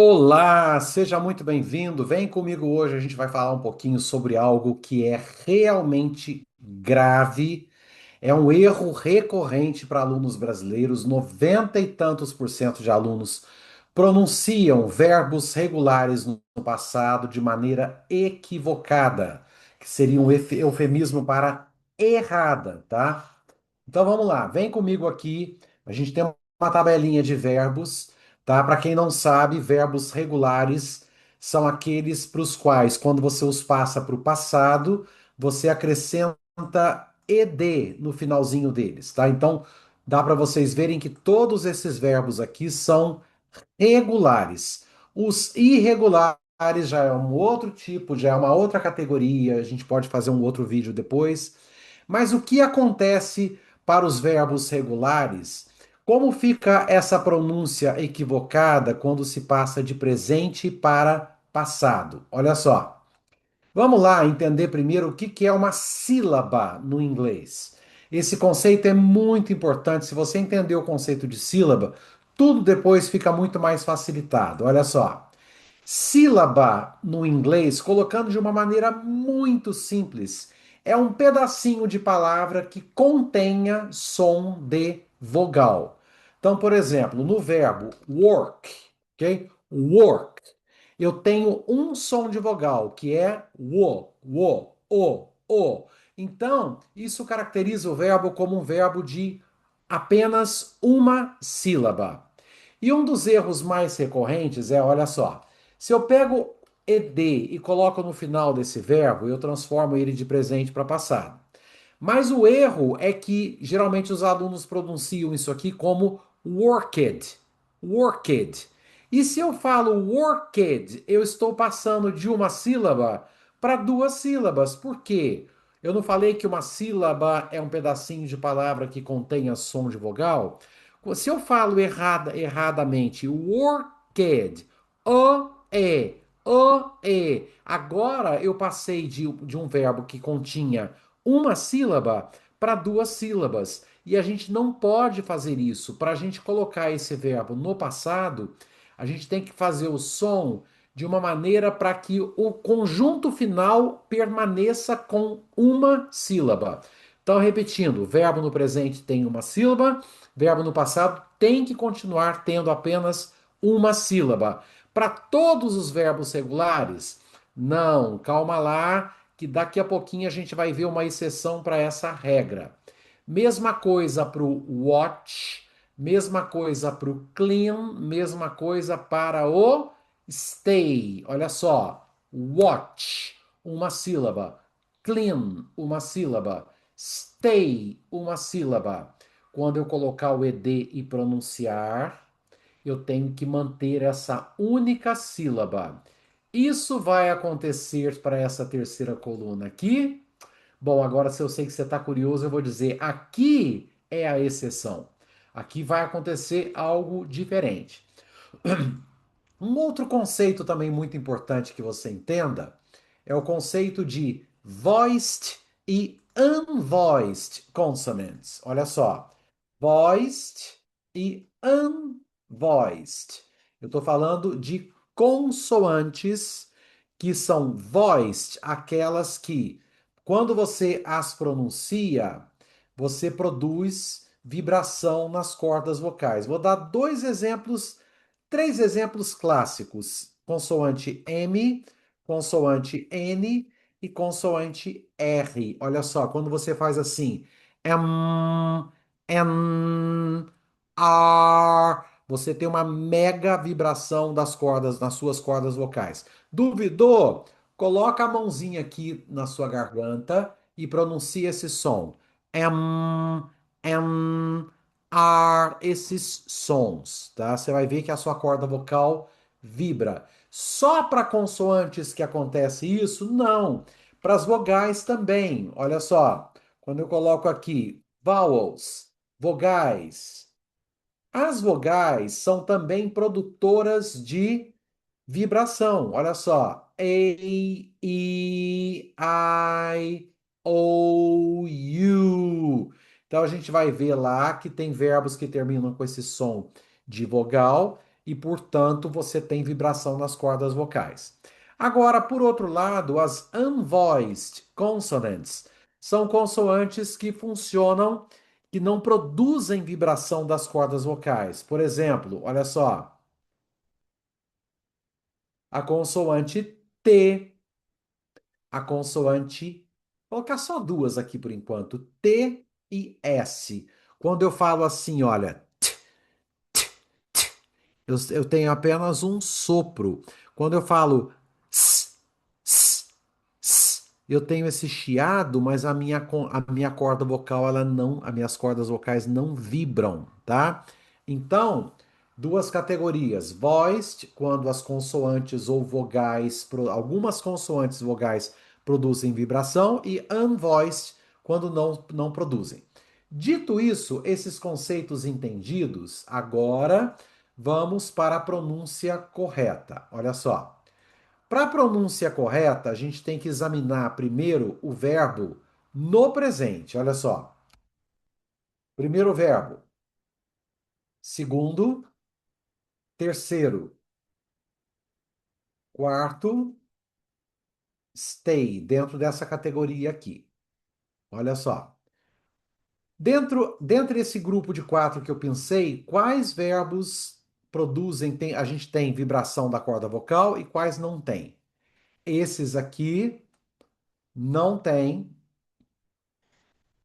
Olá, seja muito bem-vindo. Vem comigo hoje, a gente vai falar um pouquinho sobre algo que é realmente grave. É um erro recorrente para alunos brasileiros. 90 e tantos por cento de alunos pronunciam verbos regulares no passado de maneira equivocada, que seria um eufemismo para errada, tá? Então vamos lá, vem comigo aqui. A gente tem uma tabelinha de verbos, tá? Para quem não sabe, verbos regulares são aqueles para os quais, quando você os passa para o passado, você acrescenta ed no finalzinho deles, tá? Então dá para vocês verem que todos esses verbos aqui são regulares. Os irregulares já é um outro tipo, já é uma outra categoria. A gente pode fazer um outro vídeo depois. Mas o que acontece para os verbos regulares? Como fica essa pronúncia equivocada quando se passa de presente para passado? Olha só. Vamos lá entender primeiro o que é uma sílaba no inglês. Esse conceito é muito importante. Se você entender o conceito de sílaba, tudo depois fica muito mais facilitado. Olha só. Sílaba no inglês, colocando de uma maneira muito simples, é um pedacinho de palavra que contenha som de vogal. Então, por exemplo, no verbo work, ok? Work, eu tenho um som de vogal, que é o. Então, isso caracteriza o verbo como um verbo de apenas uma sílaba. E um dos erros mais recorrentes é, olha só, se eu pego ed e coloco no final desse verbo, eu transformo ele de presente para passado. Mas o erro é que geralmente os alunos pronunciam isso aqui como worked, worked. E se eu falo worked, eu estou passando de uma sílaba para duas sílabas. Por quê? Eu não falei que uma sílaba é um pedacinho de palavra que contenha som de vogal? Se eu falo erradamente worked, agora eu passei de um verbo que continha uma sílaba para duas sílabas. E a gente não pode fazer isso. Para a gente colocar esse verbo no passado, a gente tem que fazer o som de uma maneira para que o conjunto final permaneça com uma sílaba. Então, repetindo, verbo no presente tem uma sílaba, verbo no passado tem que continuar tendo apenas uma sílaba. Para todos os verbos regulares, não, calma lá, que daqui a pouquinho a gente vai ver uma exceção para essa regra. Mesma coisa para o watch, mesma coisa para o clean, mesma coisa para o stay. Olha só, watch, uma sílaba, clean, uma sílaba, stay, uma sílaba. Quando eu colocar o ed e pronunciar, eu tenho que manter essa única sílaba. Isso vai acontecer para essa terceira coluna aqui. Bom, agora se eu sei que você está curioso, eu vou dizer: aqui é a exceção. Aqui vai acontecer algo diferente. Um outro conceito também muito importante que você entenda é o conceito de voiced e unvoiced consonants. Olha só, voiced e unvoiced. Eu estou falando de consoantes que são voiced, aquelas que, quando você as pronuncia, você produz vibração nas cordas vocais. Vou dar dois exemplos, três exemplos clássicos: consoante M, consoante N e consoante R. Olha só, quando você faz assim, M, N, R, você tem uma mega vibração das cordas, nas suas cordas vocais. Duvidou? Coloca a mãozinha aqui na sua garganta e pronuncia esse som. M, N, R, esses sons, tá? Você vai ver que a sua corda vocal vibra. Só para consoantes que acontece isso? Não. Para as vogais também. Olha só, quando eu coloco aqui vowels, vogais. As vogais são também produtoras de vibração. Olha só. A, E, I, O, U. Então a gente vai ver lá que tem verbos que terminam com esse som de vogal e, portanto, você tem vibração nas cordas vocais. Agora, por outro lado, as unvoiced consonants são consoantes que funcionam, que não produzem vibração das cordas vocais. Por exemplo, olha só, a consoante T, a consoante, vou colocar só duas aqui por enquanto, T e S. Quando eu falo assim, olha, eu tenho apenas um sopro. Quando eu falo s, s, eu tenho esse chiado, mas a minha corda vocal, ela não, as minhas cordas vocais não vibram, tá? Então, duas categorias: voiced, quando as consoantes ou vogais, algumas consoantes vogais produzem vibração, e unvoiced, quando não produzem. Dito isso, esses conceitos entendidos, agora vamos para a pronúncia correta. Olha só. Para a pronúncia correta, a gente tem que examinar primeiro o verbo no presente. Olha só. Primeiro verbo. Segundo, terceiro, quarto, stay, dentro dessa categoria aqui. Olha só. Dentro desse grupo de quatro que eu pensei, quais verbos produzem, a gente tem vibração da corda vocal e quais não tem? Esses aqui não tem.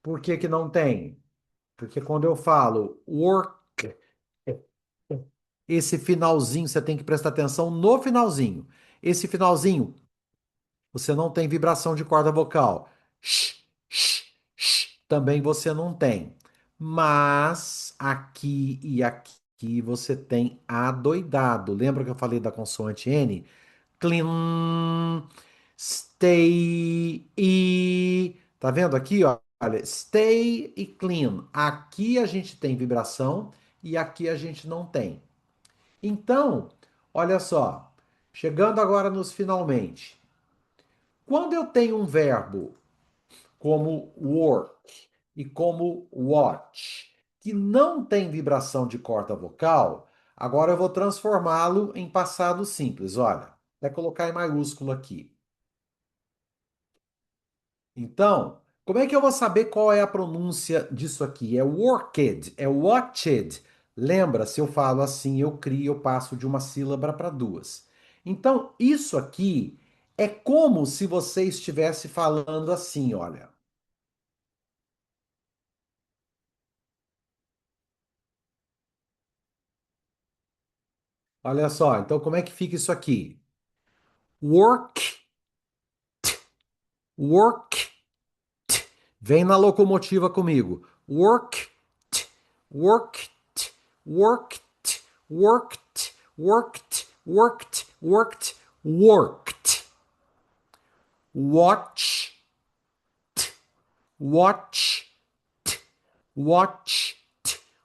Por que que não tem? Porque quando eu falo work, esse finalzinho, você tem que prestar atenção no finalzinho. Esse finalzinho, você não tem vibração de corda vocal. Sh, sh, sh, também você não tem. Mas aqui e aqui você tem adoidado. Lembra que eu falei da consoante N? Clean, stay e. Tá vendo aqui, ó? Olha, stay e clean. Aqui a gente tem vibração e aqui a gente não tem. Então, olha só, chegando agora nos finalmente. Quando eu tenho um verbo como work e como watch, que não tem vibração de corda vocal, agora eu vou transformá-lo em passado simples. Olha, vai colocar em maiúsculo aqui. Então, como é que eu vou saber qual é a pronúncia disso aqui? É worked, é watched. Lembra, se eu falo assim, eu crio, eu passo de uma sílaba para duas. Então, isso aqui é como se você estivesse falando assim, olha. Olha só, então como é que fica isso aqui? Work, work, vem na locomotiva comigo. Work, worked, worked, worked, worked, worked, worked, worked. Watch, watch, watched,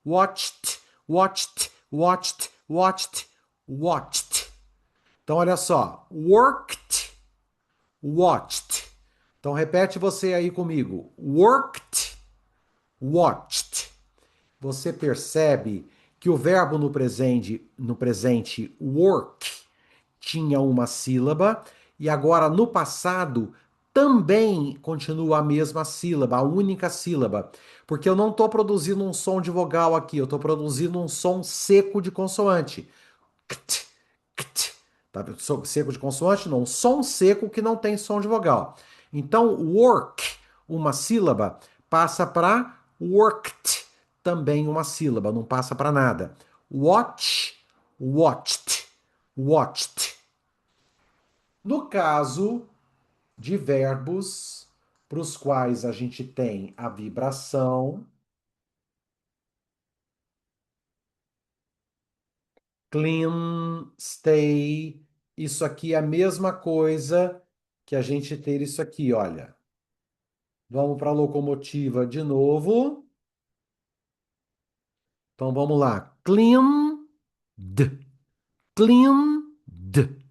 watched, watched, watched, watched, watched. Então, olha só. Worked, watched. Então, repete você aí comigo. Worked, watched. Você percebe que o verbo no presente work tinha uma sílaba e agora no passado também continua a mesma sílaba, a única sílaba, porque eu não estou produzindo um som de vogal aqui, eu estou produzindo um som seco de consoante. Ct, ct. Tá? Seco de consoante, não. Um som seco que não tem som de vogal. Então, work, uma sílaba, passa para worked, também uma sílaba, não passa para nada. Watch, watched, watched. No caso de verbos para os quais a gente tem a vibração, clean, stay, isso aqui é a mesma coisa que a gente ter isso aqui, olha. Vamos para a locomotiva de novo. Então vamos lá. Clean, d, cleaned,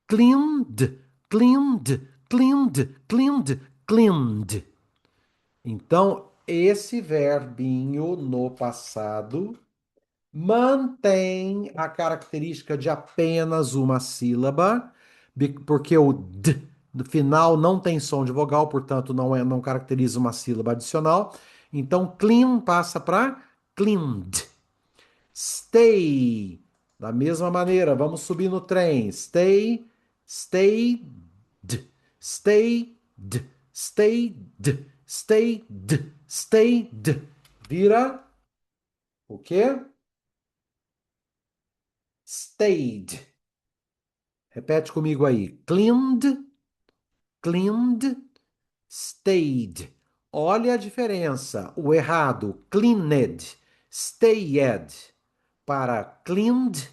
cleaned, cleaned, cleaned, cleaned, cleaned. Então, esse verbinho no passado mantém a característica de apenas uma sílaba, porque o d no final não tem som de vogal, portanto não caracteriza uma sílaba adicional. Então clean passa para cleaned. Stay. Da mesma maneira, vamos subir no trem. Stay, stayed, stayed, stayed, stayed, stayed. Vira o quê? Stayed. Repete comigo aí. Cleaned, cleaned, stayed. Olha a diferença. O errado, cleaned, stayed, para cleaned,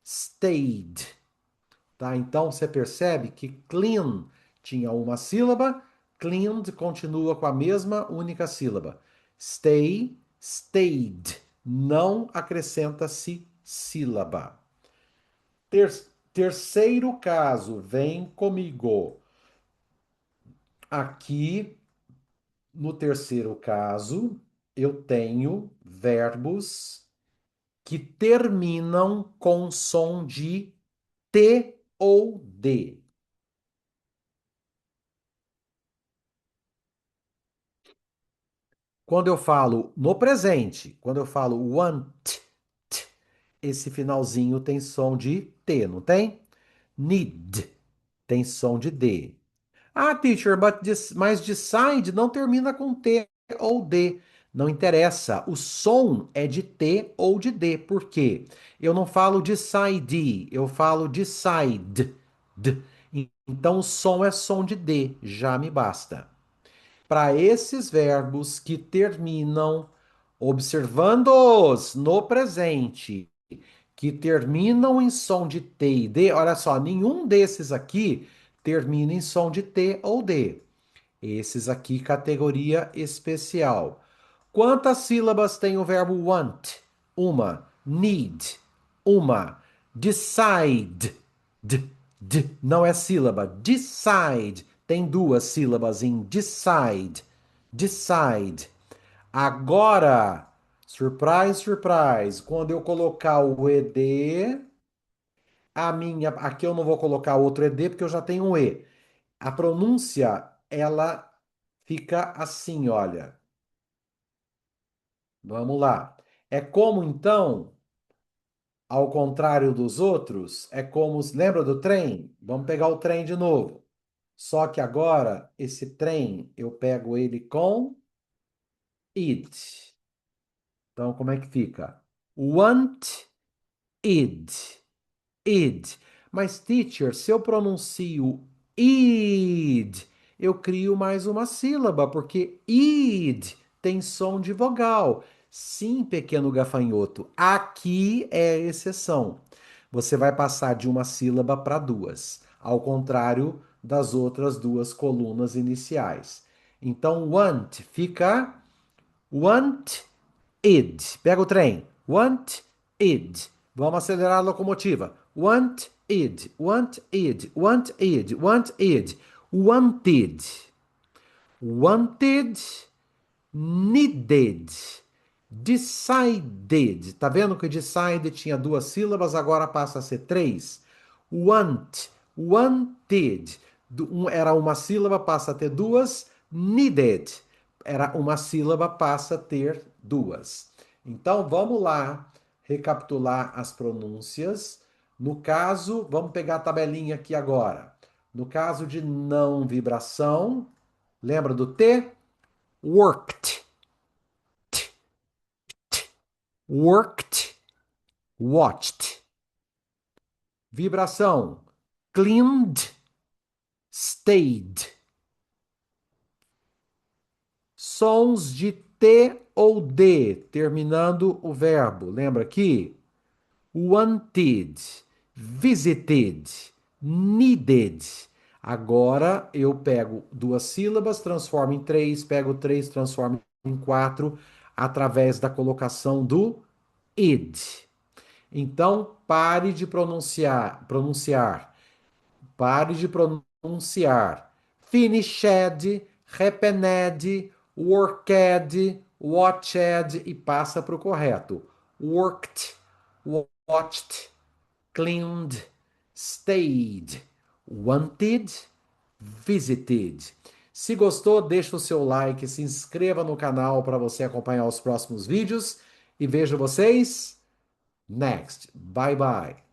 stayed. Tá? Então você percebe que clean tinha uma sílaba, cleaned continua com a mesma única sílaba. Stay, stayed. Não acrescenta-se sílaba. Terceiro caso, vem comigo. Aqui, no terceiro caso, eu tenho verbos que terminam com som de T ou D. Quando eu falo no presente, quando eu falo want, t, esse finalzinho tem som de T, não tem? Need tem som de D. Ah, teacher, mas decide não termina com T ou D. Não interessa. O som é de T ou de D. Por quê? Eu não falo decide, eu falo decide. Então o som é som de D. Já me basta. Para esses verbos que terminam, observando-os no presente, que terminam em som de T e D, olha só, nenhum desses aqui termina em som de T ou D. Esses aqui, categoria especial. Quantas sílabas tem o verbo want? Uma. Need. Uma. Decide. Não é sílaba. Decide. Tem duas sílabas em decide. Decide. Agora, surprise, surprise. Quando eu colocar o ED, aqui eu não vou colocar outro ED porque eu já tenho um E. A pronúncia, ela fica assim, olha. Vamos lá. É como então, ao contrário dos outros, é como, lembra do trem? Vamos pegar o trem de novo. Só que agora esse trem eu pego ele com it. Então como é que fica? Want id. Id. Mas, teacher, se eu pronuncio id, eu crio mais uma sílaba, porque id tem som de vogal. Sim, pequeno gafanhoto, aqui é a exceção. Você vai passar de uma sílaba para duas, ao contrário das outras duas colunas iniciais. Então, want fica want id. Pega o trem. Want id. Vamos acelerar a locomotiva. Want id. Want id. Want id. Want id. Wanted. Wanted. Needed. Decided. Tá vendo que decided tinha duas sílabas, agora passa a ser três? Want. Wanted. Era uma sílaba, passa a ter duas. Needed. Era uma sílaba, passa a ter duas. Então vamos lá recapitular as pronúncias. No caso, vamos pegar a tabelinha aqui agora. No caso de não vibração, lembra do T? Worked, worked, watched. Vibração. Cleaned, stayed. Sons de T ou D, terminando o verbo. Lembra aqui? Wanted, visited, needed. Agora eu pego duas sílabas, transformo em três, pego três, transformo em quatro, através da colocação do id. Então, pare de pronunciar. Finished, repened, worked, watched e passa para o correto. worked, watched, cleaned, stayed, wanted, visited. Se gostou, deixa o seu like, se inscreva no canal para você acompanhar os próximos vídeos e vejo vocês next. Bye bye.